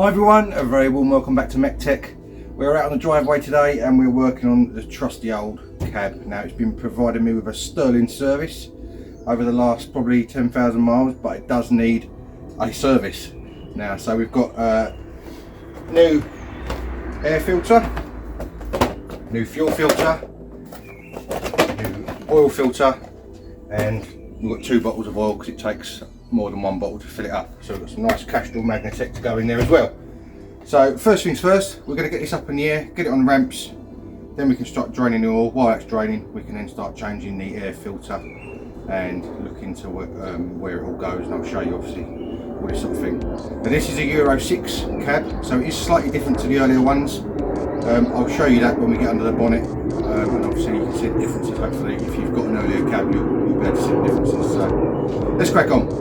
Hi everyone, a very warm welcome back to MEC-TEC. We're out on the driveway today and we're working on the trusty old cab. Now it's been providing me with a sterling service over the last probably 10,000 miles, but it does need a service now. So we've got a new air filter, new fuel filter, new oil filter, and we've got 2 bottles of oil because it takes more than 1 bottle to fill it up. So we've got some nice Castrol MEC-TEC to go in there as well. So first things first, we're going to get this up in the air, get it on ramps, then we can start draining the oil. While that's draining, we can then start changing the air filter and look into where it all goes, and I'll show you obviously all this sort of thing. Now this is a Euro 6 cab, so it is slightly different to the earlier ones. I'll show you that when we get under the bonnet, and obviously you can see the differences. Hopefully if you've got an earlier cab you'll be able to see the differences. So let's crack on.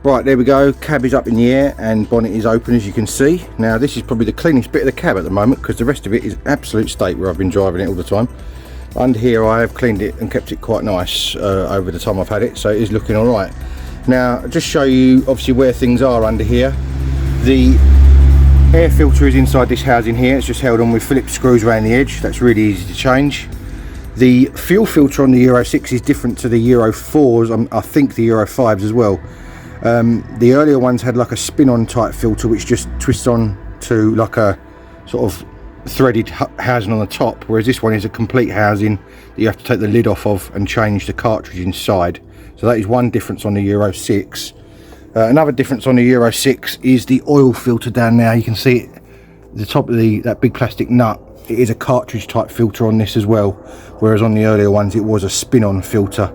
Right, there we go, cab is up in the air and bonnet is open, as you can see. Now this is probably the cleanest bit of the cab at the moment because the rest of it is absolute state where I've been driving it all the time. Under here I have cleaned it and kept it quite nice over the time I've had it, so it is looking alright. Now I'll just show you obviously where things are under here. The air filter is inside this housing here, it's just held on with Phillips screws around the edge. That's really easy to change. The fuel filter on the Euro 6 is different to the Euro 4s, I think the Euro 5s as well. The earlier ones had like a spin-on type filter which just twists on to like a sort of threaded housing on the top, whereas this one is a complete housing that you have to take the lid off of and change the cartridge inside. So that is one difference on the Euro 6. Another difference on the Euro 6 is the oil filter down there. You can see it, the top of that big plastic nut. It is a cartridge type filter on this as well, whereas on the earlier ones it was a spin-on filter.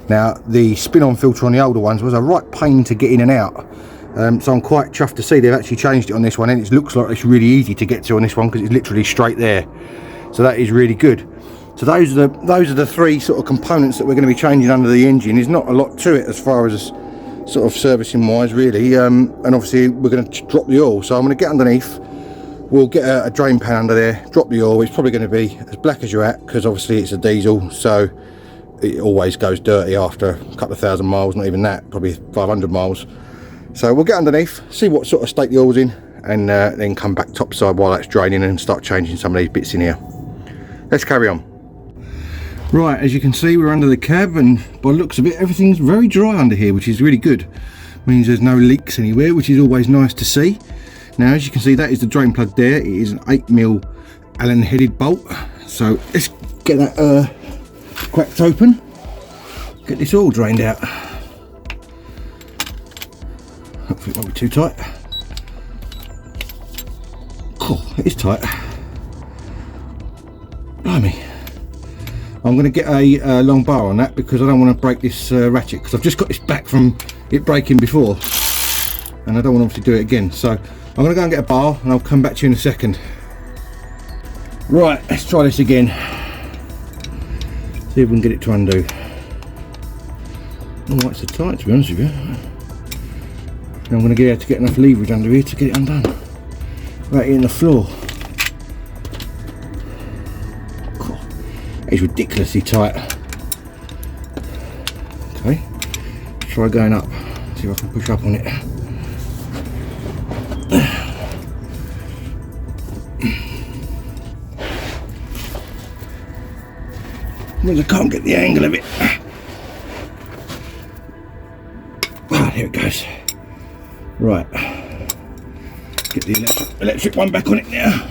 Now the spin-on filter on the older ones was a right pain to get in and out, so I'm quite chuffed to see they've actually changed it on this one, and it looks like it's really easy to get to on this one because it's literally straight there. So that is really good. So those are the 3 sort of components that we're going to be changing under the engine. There's not a lot to it as far as sort of servicing wise really, and obviously we're going to drop the oil. So I'm going to get underneath, we'll get a drain pan under there, drop the oil. It's probably going to be as black as you're at because obviously it's a diesel, so it always goes dirty after a couple of thousand miles, not even that, probably 500 miles. So we'll get underneath, see what sort of state the oil's in, and then come back topside while that's draining and start changing some of these bits in here. Let's carry on. Right, as you can see we're under the cab, and by the looks of it everything's very dry under here, which is really good. Means there's no leaks anywhere, which is always nice to see. Now as you can see that is the drain plug there. It is an 8mm Allen headed bolt. So let's get that cracked open, get this all drained out. Hopefully it won't be too tight. Cool, it is tight. Blimey. I'm going to get a long bar on that because I don't want to break this ratchet, because I've just got this back from it breaking before and I don't want to obviously do it again. So I'm going to go and get a bar and I'll come back to you in a second. Right, let's try this again. See if we can get it to undo. Oh, it's so tight, to be honest with you. I'm going to get enough leverage under here to get it undone. Right in the floor. Cool. It's ridiculously tight. Okay, let's try going up. See if I can push up on it. I can't get the angle of it. Ah, here it goes. Right, get the electric one back on it now.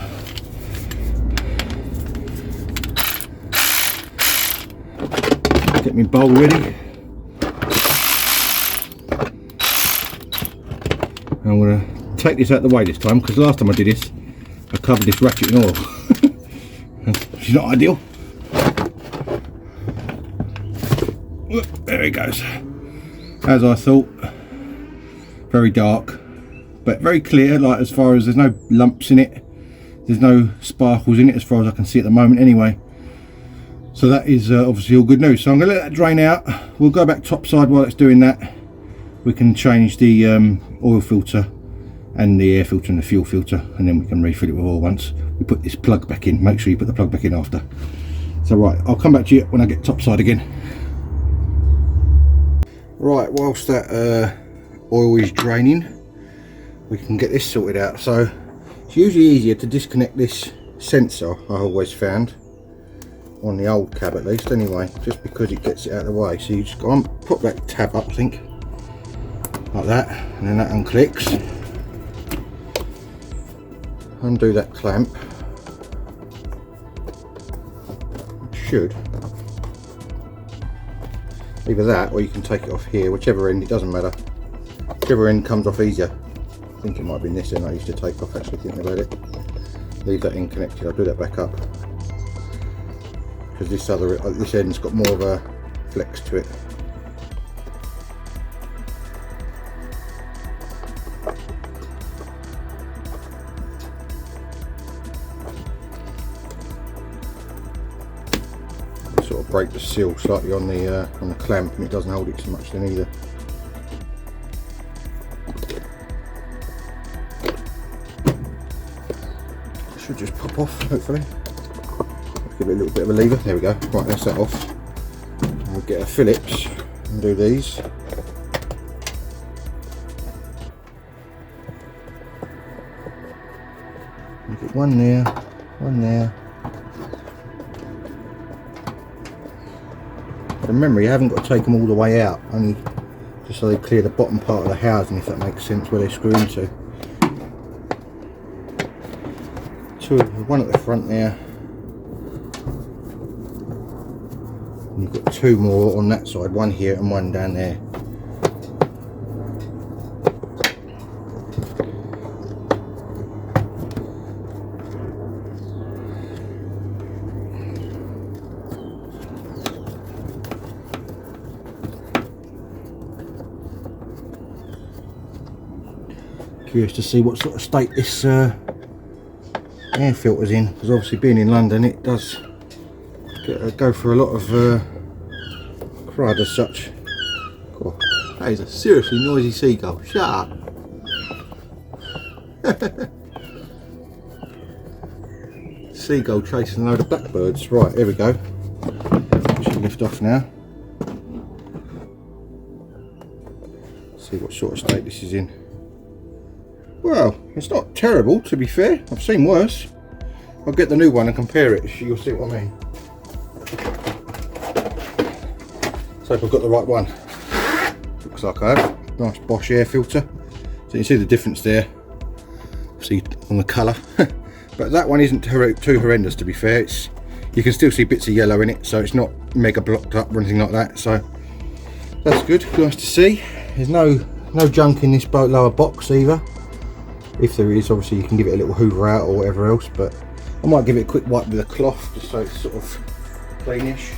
Get my bowl ready. I'm going to take this out of the way this time, because last time I did this I covered this ratchet in oil. Which is not ideal. There it goes. As I thought, very dark, but very clear, like as far as there's no lumps in it. There's no sparkles in it as far as I can see at the moment anyway. So that is obviously all good news. So I'm going to let that drain out. We'll go back topside while it's doing that. We can change the oil filter and the air filter and the fuel filter, and then we can refill it with oil once we put this plug back in. Make sure you put the plug back in after. So right, I'll come back to you when I get topside again. Right, whilst that oil is draining, we can get this sorted out. So it's usually easier to disconnect this sensor, I always found, on the old cab at least anyway, just because it gets it out of the way. So you just go on, put that tab up, I think, like that, and then that unclicks. Undo that clamp. It should. Either that, or you can take it off here, whichever end, it doesn't matter. Whichever end comes off easier. I think it might have been this end I used to take off, actually, thinking about it. Leave that end connected. I'll do that back up, because this end's got more of a flex to it. Sort of break the seal slightly on the clamp, and it doesn't hold it so much then either. Should just pop off, hopefully. Let's give it a little bit of a lever. There we go. Right, that's that off. We'll get a Phillips and do these. We'll get one there, one there. Remember, you haven't got to take them all the way out, only just so they clear the bottom part of the housing, if that makes sense, where they screw into. One at the front there. And you've got two more on that side, one here and one down there. Curious to see what sort of state this air filter's in, because obviously being in London it does go for a lot of crud as such. Cool. That is a seriously noisy seagull. Shut up. Seagull chasing a load of blackbirds. Right, here we go. Should lift off now. See what sort of state this is in. Well, it's not terrible, to be fair. I've seen worse. I'll get the new one and compare it, you'll see what I mean. So if I've got the right one. Looks like I have. Nice Bosch air filter. So you can see the difference there. See on the colour. But that one isn't too horrendous, to be fair. You can still see bits of yellow in it, so it's not mega blocked up or anything like that. So that's good. Nice to see. There's no junk in this lower box either. If there is, obviously you can give it a little hoover out or whatever else, but I might give it a quick wipe with a cloth just so it's sort of cleanish,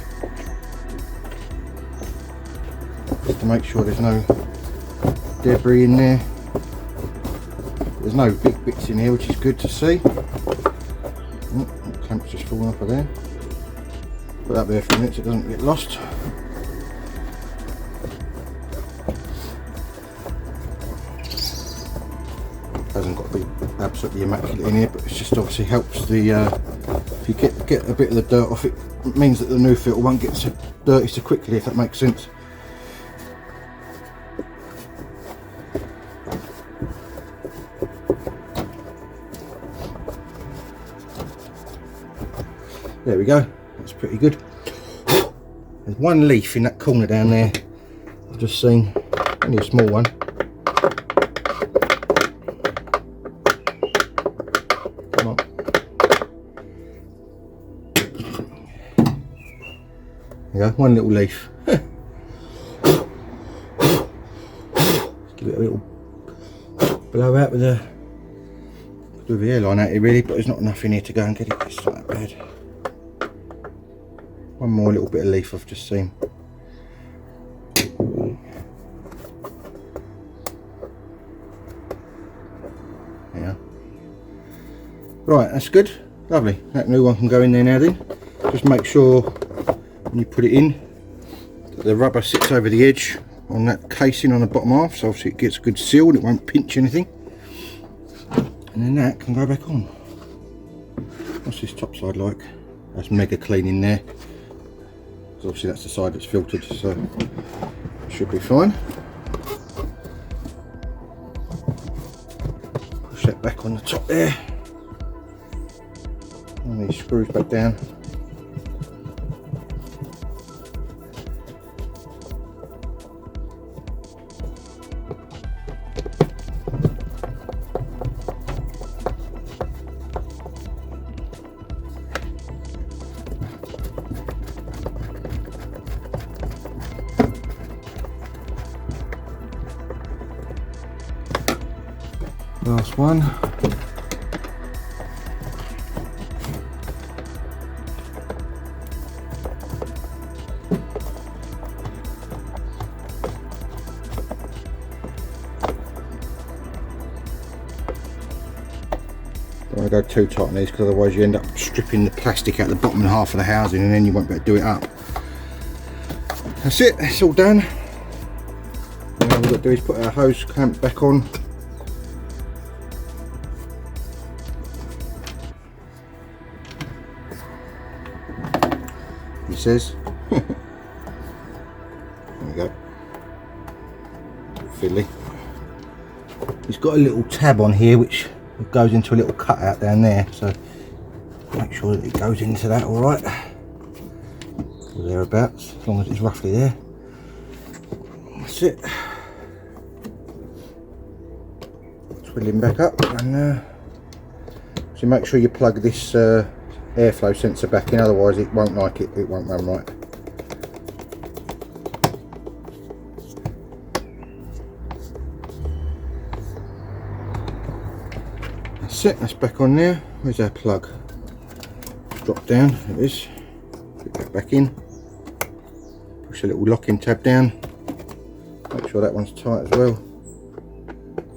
just to make sure there's no debris in there. There's no big bits in here, which is good to see. Oh, the clamp's just fallen off of there. Put that there for a minute so it doesn't get lost. Hasn't got to be absolutely immaculate in here, but it just obviously helps the if you get a bit of the dirt off, it means that the new filter won't get so dirty so quickly, if that makes sense. There we go, that's pretty good. There's one leaf in that corner down there, I've just seen, only a small one. There you go, one little leaf. Give it a little blow out with the airline out here really, but there's not enough in here to go and get it. It's not that bad. One more little bit of leaf I've just seen. Yeah. Right, that's good, lovely. That new one can go in there now then. Just make sure when you put it in that the rubber sits over the edge on that casing on the bottom half, so obviously it gets a good seal and it won't pinch anything. And then that can go back on. What's this top side like? That's mega clean in there. So obviously that's the side that's filtered, so it should be fine. Push that back on the top there. And these screws back down. Last one. Don't want to go too tight on these because otherwise you end up stripping the plastic out the bottom half of the housing and then you won't be able to do it up. That's it, it's all done. Now all we've got to do is put our hose clamp back on. He says. There we go. Fiddly. He's got a little tab on here which goes into a little cutout down there, so make sure that it goes into that all right, or thereabouts, as long as it's roughly there. That's it. Twiddle him back up, and so make sure you plug this airflow sensor back in, otherwise it won't like it, it won't run right. That's it, that's back on there. Where's our plug? Drop down, there it is. Put that back in. Push a little locking tab down. Make sure that one's tight as well.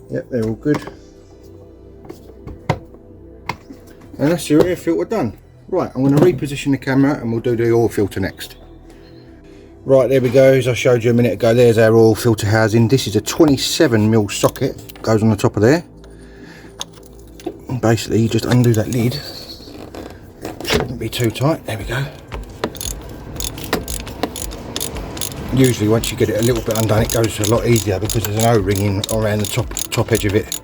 Yep, they're all good. And that's your air filter done. Right, I'm going to reposition the camera and we'll do the oil filter next. Right, there we go, as I showed you a minute ago, there's our oil filter housing. This is a 27mm socket, goes on the top of there. And basically you just undo that lid, shouldn't be too tight, there we go. Usually once you get it a little bit undone it goes a lot easier because there's an O-ring in around the top edge of it,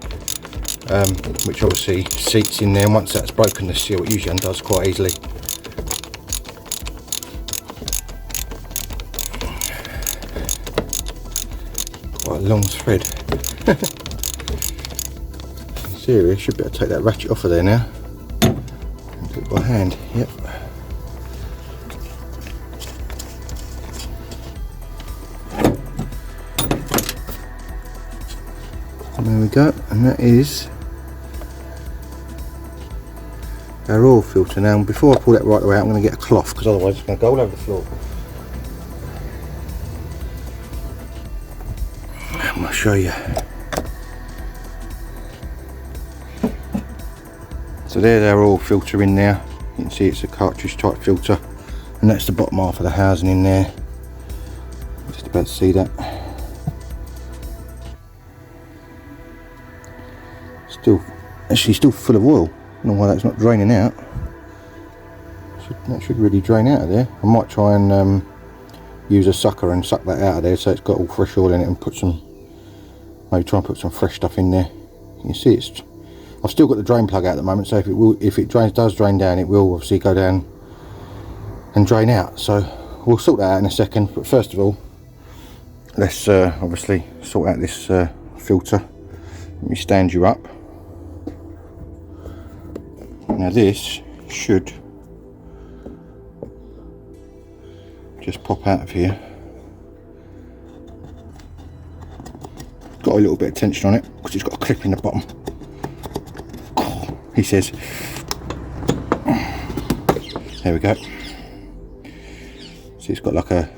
which obviously seats in there, and once that's broken the seal it usually undoes quite easily. Quite a long thread. Serious, should be able to take that ratchet off of there now and do it by hand. Yep. And there we go, and that is our oil filter. Now before I pull that right away I'm going to get a cloth because otherwise it's going to go all over the floor. I'm going to show you. So there's our oil filter in there. You can see it's a cartridge type filter, and that's the bottom half of the housing in there. Just about to see that. Still full of oil. I don't know why that's not draining out. That should really drain out of there. I might try and use a sucker and suck that out of there so it's got all fresh oil in it, and put some, maybe try and put some fresh stuff in there. You can see it's, I've still got the drain plug out at the moment, so if it does drain down, it will obviously go down and drain out. So we'll sort that out in a second, but first of all let's obviously sort out this filter. Let me stand you up. Now this should just pop out of here. Got a little bit of tension on it because it's got a clip in the bottom. He says. There we go. See, it's got like a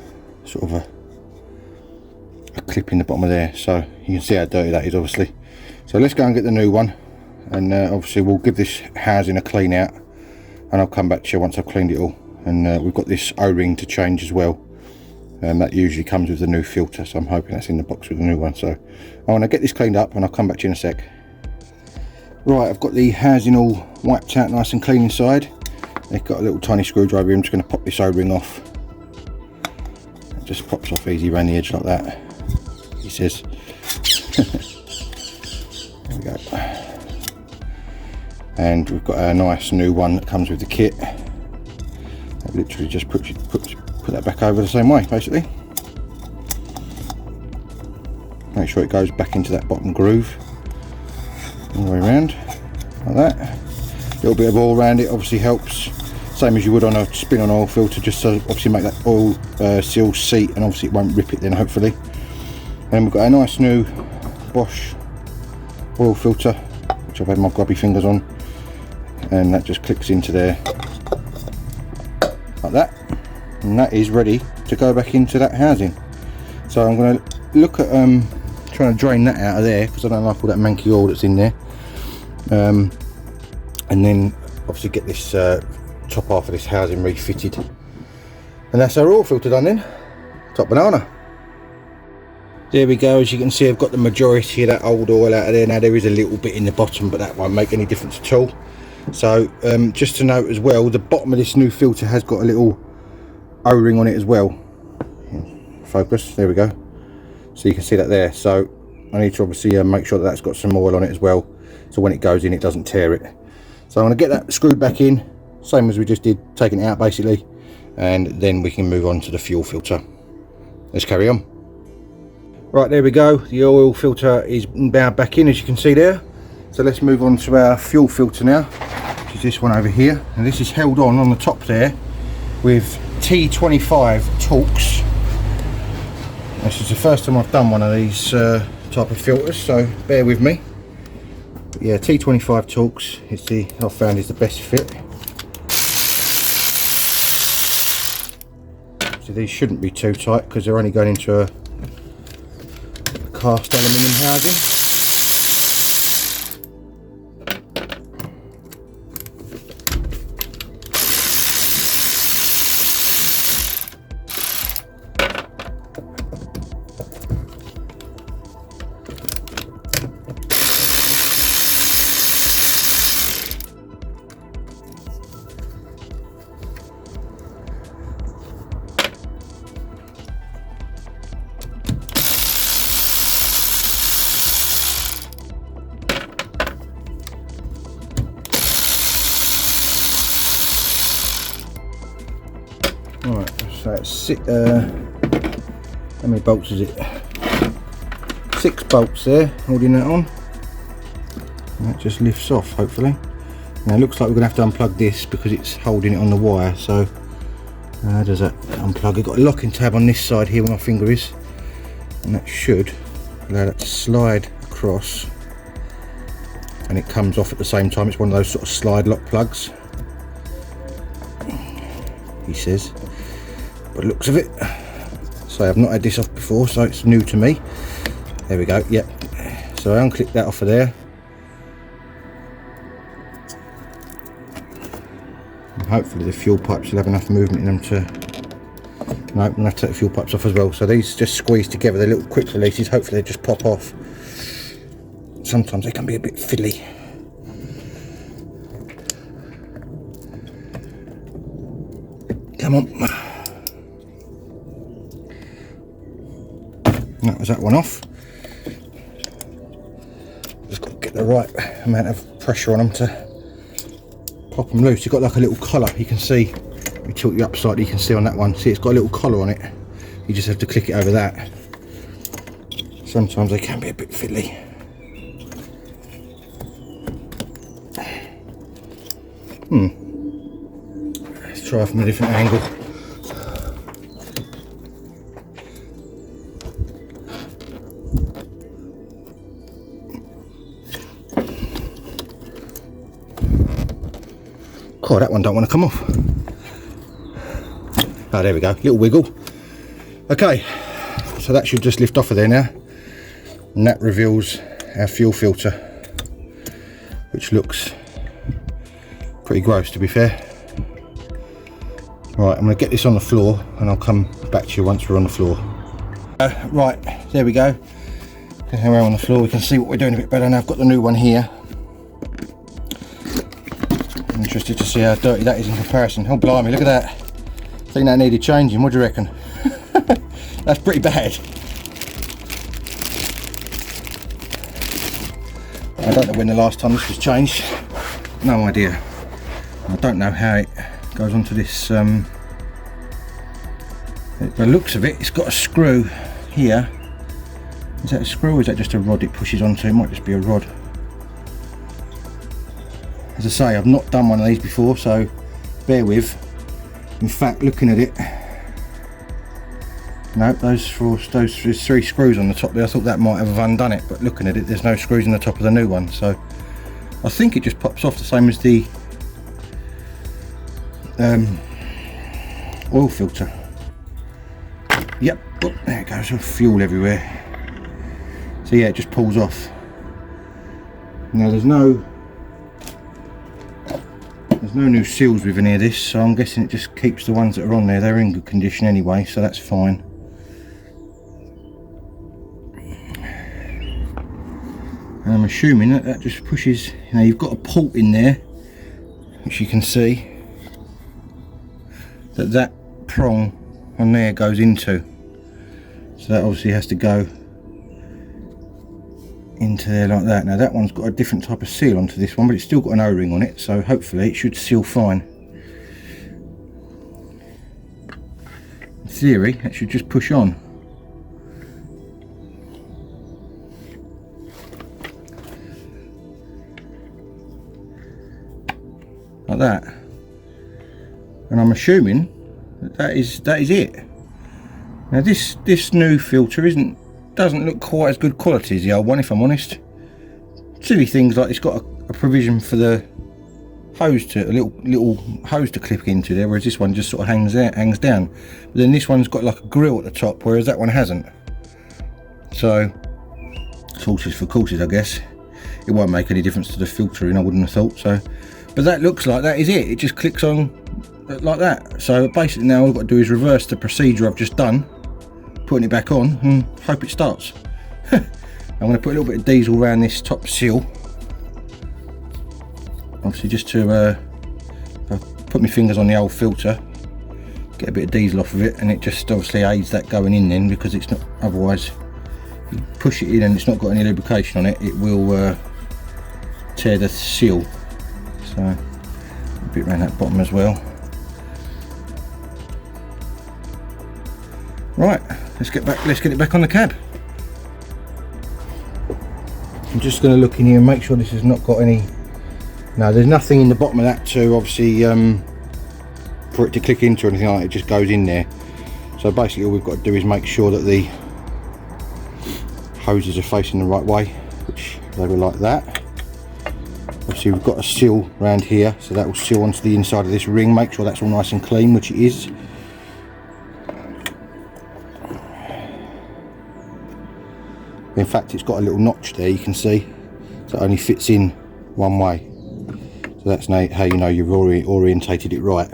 sort of a clip in the bottom of there, so you can see how dirty that is obviously. So let's go and get the new one and obviously we'll give this housing a clean out, and I'll come back to you once I've cleaned it all. And we've got this O-ring to change as well, and that usually comes with the new filter, so I'm hoping that's in the box with the new one. So I want to get this cleaned up and I'll come back to you in a sec. Right, I've got the housing all wiped out nice and clean inside. They've got a little tiny screwdriver. I'm just going to pop this O-ring off. It just pops off easy around the edge like that, he says. There we go. And we've got a nice new one that comes with the kit. I literally just put that back over the same way, basically. Make sure it goes back into that bottom groove all the way around like that. A little bit of oil around it obviously helps, same as you would on a spin-on oil filter, just to obviously make that oil seal seat, and obviously it won't rip it then, hopefully. And we've got a nice new Bosch oil filter, which I've had my grubby fingers on, and that just clicks into there like that, and that is ready to go back into that housing. So I'm going to look at trying to drain that out of there, because I don't like all that manky oil that's in there, and then obviously get this top half of this housing refitted, and that's our oil filter done then. Top banana. There we go. As you can see, I've got the majority of that old oil out of there. Now there is a little bit in the bottom, but that won't make any difference at all. So just to note as well, the bottom of this new filter has got a little O-ring on it as well. Focus, there we go. So you can see that there. So I need to obviously make sure that that's got some oil on it as well, so when it goes in it doesn't tear it. So I'm going to get that screwed back in, same as we just did, taking it out basically, and then we can move on to the fuel filter. Let's carry on. Right, there we go. The oil filter is now back in, as you can see there. So let's move on to our fuel filter now, which is this one over here, and this is held on the top there with T25 Torx. This is the first time I've done one of these type of filters, so bear with me. But yeah, T25 Torx is I've found is the best fit. So these shouldn't be too tight, because they're only going into a cast aluminium housing. Right, so it's how many bolts is it? 6 bolts there, holding that on. And that just lifts off, hopefully. Now it looks like we're going to have to unplug this because it's holding it on the wire. So how does that unplug? I've got a locking tab on this side here where my finger is, and that should allow that to slide across, and it comes off at the same time. It's one of those sort of slide lock plugs, he says, by the looks of it. So I've not had this off before, so it's new to me. There we go. Yep. So I unclick that off of there, and hopefully the fuel pipes will have enough movement in them to... No, I'm going to have to take the fuel pipes off as well. So these just squeeze together, they're little quick releases. Hopefully they just pop off. Sometimes they can be a bit fiddly. Come on. That was that one off. Just got to get the right amount of pressure on them to pop them loose. You've got like a little collar, you can see. We tilt you up slightly, you can see on that one. See, it's got a little collar on it. You just have to click it over that. Sometimes they can be a bit fiddly. Let's try from a different angle. God, that one don't want to come off. Oh, there we go, little wiggle. Okay, so that should just lift off of there now, and that reveals our fuel filter, which looks pretty gross, to be fair. Right, I'm going to get this on the floor and I'll come back to you once we're on the floor. Right, there we go. Now we're on the floor, we can see what we're doing a bit better now. I've got the new one here. Interested to see how dirty that is in comparison. Oh blimey, look at that. I think that needed changing, what do you reckon? That's pretty bad. I don't know when the last time this was changed. No idea. I don't know how it goes onto this. The looks of it, it's got a screw here. Is that a screw or is that just a rod it pushes onto? It might just be a rod. As I say, I've not done one of these before, so bear with. In fact, looking at it, no, there's 3 screws on the top there. I thought that might have undone it, but looking at it, there's no screws in the top of the new one, so I think it just pops off the same as the oil filter. Yep, oh, there it goes, fuel everywhere. So yeah, it just pulls off. Now there's no new seals with any of this, so I'm guessing it just keeps the ones that are on there. They're in good condition anyway, so that's fine. And I'm assuming that that just pushes, you know, you've got a port in there, which you can see that prong on there goes into. So that obviously has to go into there like that. Now that one's got a different type of seal onto this one, but it's still got an O-ring on it, so hopefully it should seal fine. In theory, that should just push on. Like that. And I'm assuming that is it. Now this new filter doesn't look quite as good quality as the old one, if I'm honest. Silly things like it's got a provision for the hose to a little hose to clip into there, whereas this one just sort of hangs down. But then this one's got like a grill at the top, whereas that one hasn't. So horses for courses, I guess. It won't make any difference to the filtering, I wouldn't have thought so. But that looks like that is it. It just clicks on like that. So basically now all I've got to do is reverse the procedure I've just done, putting it back on, and hope it starts. I'm going to put a little bit of diesel around this top seal, obviously just to put my fingers on the old filter, get a bit of diesel off of it, and it just obviously aids that going in then, because it's not, otherwise you push it in and it's not got any lubrication on it, it will tear the seal. So a bit around that bottom as well. Right, let's get it back on the cab. I'm just going to look in here and make sure this has not got any. No, there's nothing in the bottom of that to obviously for it to click into or anything like that. It just goes in there. So basically all we've got to do is make sure that the hoses are facing the right way, which they were like that. Obviously we've got a seal around here, so that will seal onto the inside of this ring. Make sure that's all nice and clean, which it is. In fact, it's got a little notch there, you can see, so it only fits in one way. So that's how you know you've orientated it right.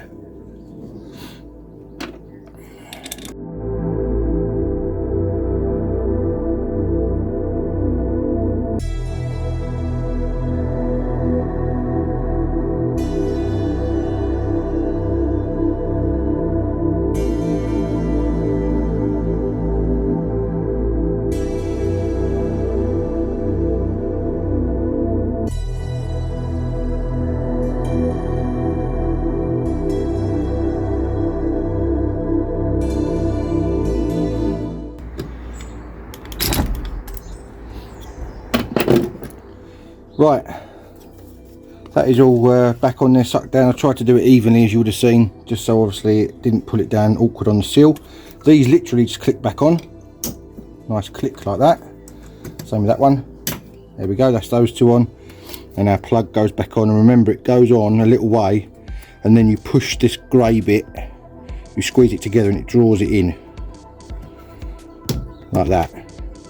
Right, that is all back on there, sucked down. I tried to do it evenly, as you would have seen, just so obviously it didn't pull it down awkward on the seal. These literally just click back on, nice click like that. Same with that one. There we go, that's those two on, and our plug goes back on. And remember, it goes on a little way, and then you push this grey bit, you squeeze it together, and it draws it in like that.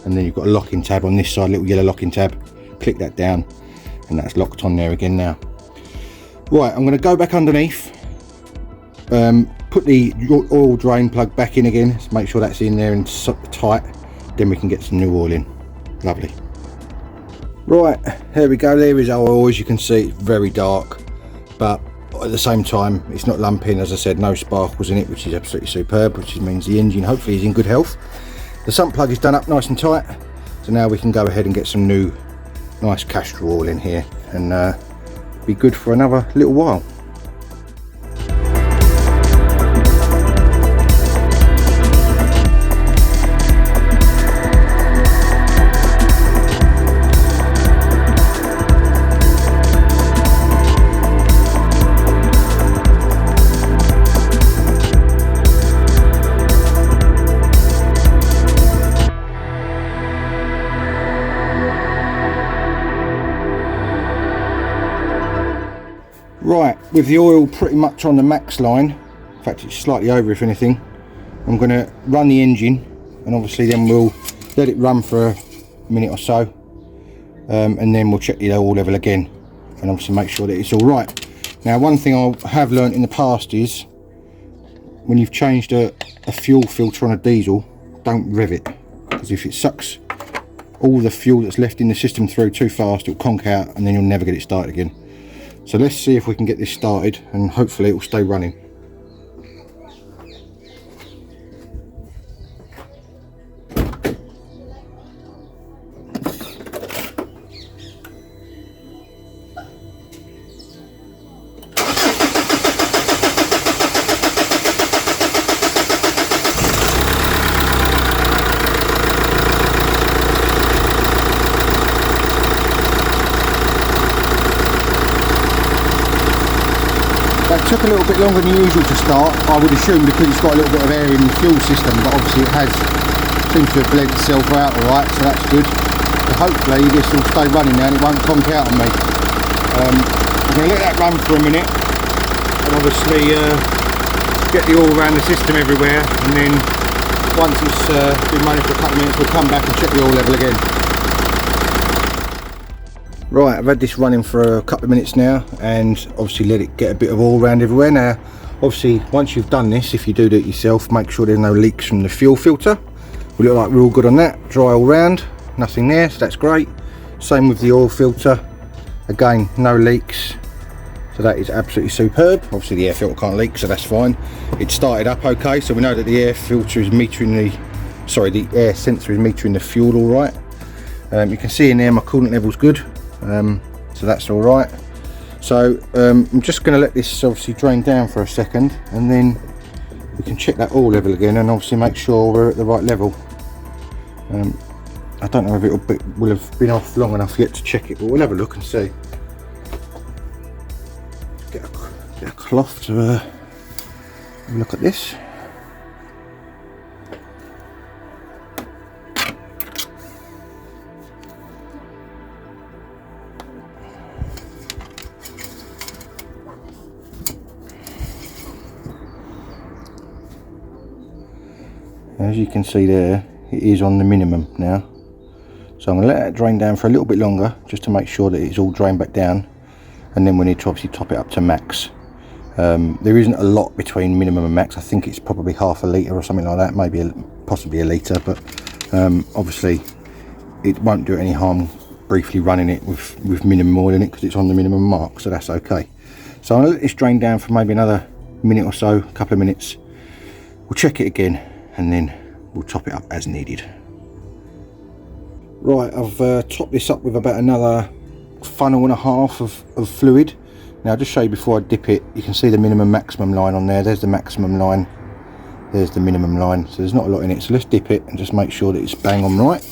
And then you've got a locking tab on this side, little yellow locking tab. Click that down, and that's locked on there again now. Right, I'm going to go back underneath, put the oil drain plug back in again, to make sure that's in there and tight, then we can get some new oil in. Lovely. Right, there we go, there is our oil. As you can see, it's very dark, but at the same time it's not lumping. As I said, no sparkles in it, which is absolutely superb, which means the engine hopefully is in good health. The sump plug is done up nice and tight, so now we can go ahead and get some new nice castor oil in here and be good for another little while. Right, with the oil pretty much on the max line, in fact it's slightly over if anything, I'm going to run the engine, and obviously then we'll let it run for a minute or so, and then we'll check the oil level again and obviously make sure that it's all right. Now, one thing I have learnt in the past is when you've changed a fuel filter on a diesel, don't rev it, because if it sucks all the fuel that's left in the system through too fast, it'll conk out and then you'll never get it started again. So let's see if we can get this started, and hopefully it will stay running. That took a little bit longer than usual to start, I would assume, because it's got a little bit of air in the fuel system, but obviously it seems to have bled itself out alright, so that's good. So hopefully this will stay running now and it won't conk out on me. I'm going to let that run for a minute and obviously get the oil around the system everywhere, and then once it's been running for a couple of minutes we'll come back and check the oil level again. Right, I've had this running for a couple of minutes now, and obviously let it get a bit of oil around everywhere. Now, obviously, once you've done this, if you do it yourself, make sure there's no leaks from the fuel filter. We look like we're all good on that. Dry all round, nothing there, so that's great. Same with the oil filter. Again, no leaks, so that is absolutely superb. Obviously, the air filter can't leak, so that's fine. It started up okay, so we know that the air filter is metering the air sensor is metering the fuel all right. You can see in there my coolant level's good. So that's all right. So I'm just going to let this obviously drain down for a second, and then we can check that oil level again and obviously make sure we're at the right level. I don't know if it will have been off long enough yet to check it, but we'll have a look and see. Get a cloth to have a look at this. As you can see there, it is on the minimum now, so I'm going to let that drain down for a little bit longer just to make sure that it's all drained back down, and then we need to obviously top it up to max. There isn't a lot between minimum and max. I think it's probably half a litre or something like that, maybe possibly a litre, but obviously it won't do any harm briefly running it with minimum oil in it, because it's on the minimum mark, so that's okay. So I'm going to let this drain down for maybe another minute or so, a couple of minutes. We'll check it again, and then we'll top it up as needed. Right, I've topped this up with about another funnel and a half of fluid. Now, I'll just show you before I dip it. You can see the minimum maximum line on there. There's the maximum line, there's the minimum line, so there's not a lot in it. So let's dip it and just make sure that it's bang on right.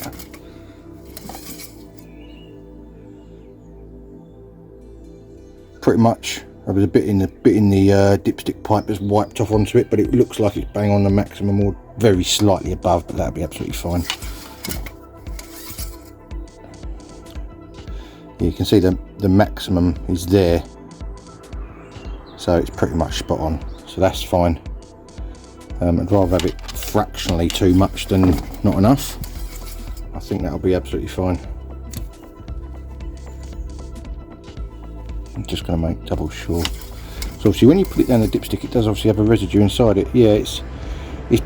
Pretty much. There was a bit in the dipstick pipe that's wiped off onto it, but it looks like it's bang on the maximum, or very slightly above, but that'll be absolutely fine. You can see the maximum is there, so it's pretty much spot on, so that's fine. I'd rather have it fractionally too much than not enough. I think that'll be absolutely fine. I'm just going to make double sure. So obviously when you put it down the dipstick, it does obviously have a residue inside it. Yeah, it's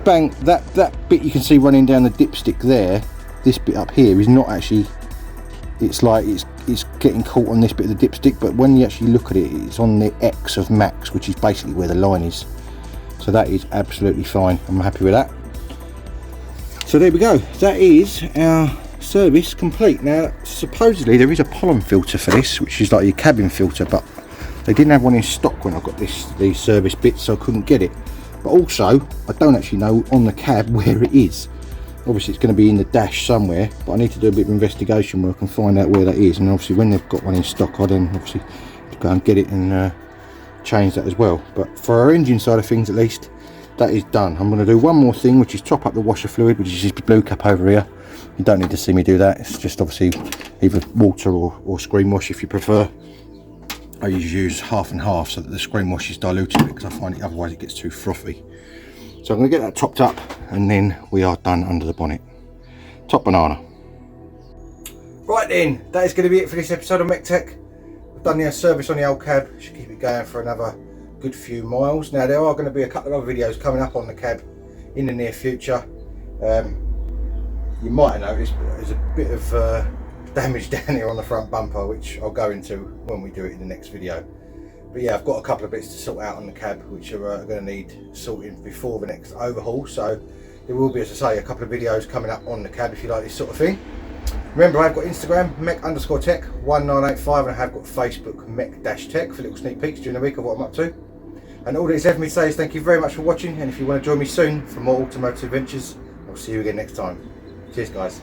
bang. That bit you can see running down the dipstick there, this bit up here is not actually, it's like it's getting caught on this bit of the dipstick, but when you actually look at it, it's on the X of max, which is basically where the line is. So that is absolutely fine. I'm happy with that. So there we go, that is our service complete. Now supposedly there is a pollen filter for this, which is like your cabin filter, but they didn't have one in stock when I got these service bits, so I couldn't get it. But also I don't actually know on the cab where it is. Obviously it's going to be in the dash somewhere, but I need to do a bit of investigation work and find out where that is. And obviously when they've got one in stock, I'll then obviously go and get it and change that as well. But for our engine side of things, at least, that is done. I'm going to do one more thing, which is top up the washer fluid, which is this blue cap over here. You don't need to see me do that. It's just obviously either water or screen wash if you prefer. I usually use half and half so that the screen wash is diluted a bit, because I find it otherwise it gets too frothy. So I'm going to get that topped up and then we are done under the bonnet. Top banana. Right then, that is going to be it for this episode of MEC-TEC. We've done the service on the old cab. Should keep it going for another good few miles. Now there are going to be a couple of other videos coming up on the cab in the near future. You might have noticed there's a bit of damage down here on the front bumper, which I'll go into when we do it in the next video. But yeah, I've got a couple of bits to sort out on the cab which are going to need sorting before the next overhaul. So there will be, as I say, a couple of videos coming up on the cab if you like this sort of thing. Remember, I've got Instagram, MEC_TEC1985, and I have got Facebook, MEC-TEC, for little sneak peeks during the week of what I'm up to. And all that is left for me to say is thank you very much for watching, and if you want to join me soon for more automotive adventures, I'll see you again next time. Cheers guys.